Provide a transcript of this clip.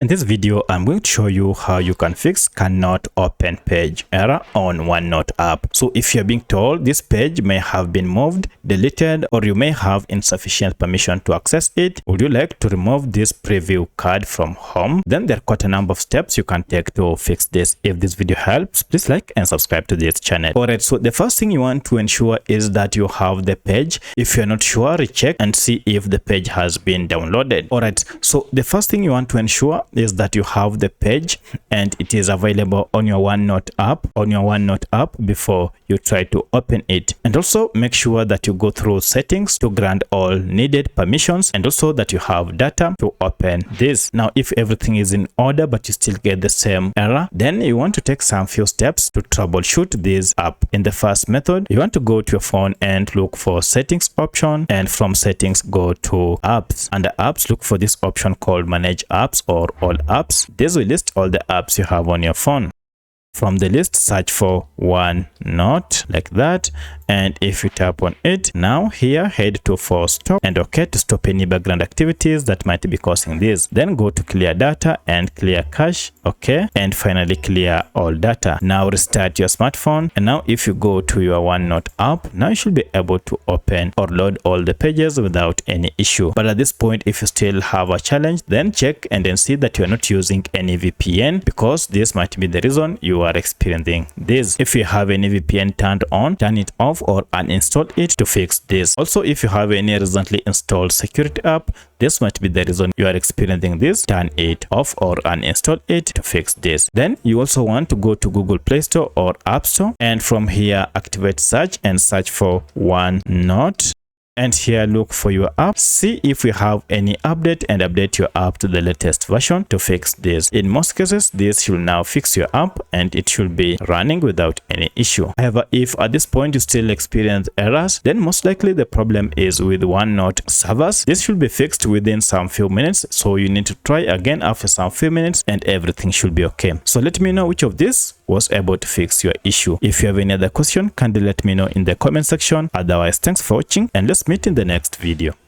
In this video, I'm going to show you how you can fix cannot open page error on OneNote app. So if you're being told this page may have been moved, deleted, or you may have insufficient permission to access it, would you like to remove this preview card from home? Then there are quite a number of steps you can take to fix this. If this video helps, please like and subscribe to this channel. Alright, so the first thing you want to ensure is that you have the page. If you're not sure, recheck and see if the page has been downloaded. Alright, so the first thing you want to ensure is that you have the page and it is available on your OneNote app before you try to open it. And also make sure that you go through settings to grant all needed permissions, and also that you have data to open this. Now if everything is in order but you still get the same error, then you want to take some few steps to troubleshoot this app. In the first method, you want to go to your phone and look for settings option, and from settings go to apps. Under apps, look for this option called manage apps or all apps. This will list all the apps you have on your phone. From the list, search for OneNote like that, and if you tap on it, now here head to for stop and OK to stop any background activities that might be causing this. Then go to clear data and clear cache, OK, and finally clear all data. Now restart your smartphone, and now if you go to your OneNote app, now you should be able to open or load all the pages without any issue. But at this point, if you still have a challenge, then check and then see that you are not using any VPN, because this might be the reason you are experiencing this. If you have any VPN turned on, turn it off or uninstall it to fix this. Also, if you have any recently installed security app, this might be the reason you are experiencing this. Turn it off or uninstall it to fix this. Then you also want to go to Google Play Store or App Store, and from here activate search and search for OneNote. And here look for your app, see if you have any update, and update your app to the latest version to fix this. In most cases, this should now fix your app and it should be running without any issue. However, if at this point you still experience errors, then most likely the problem is with OneNote servers. This should be fixed within some few minutes, so you need to try again after some few minutes and everything should be okay. So let me know which of this was able to fix your issue. If you have any other question, kindly let me know in the comment section. Otherwise, thanks for watching and let's meet in the next video.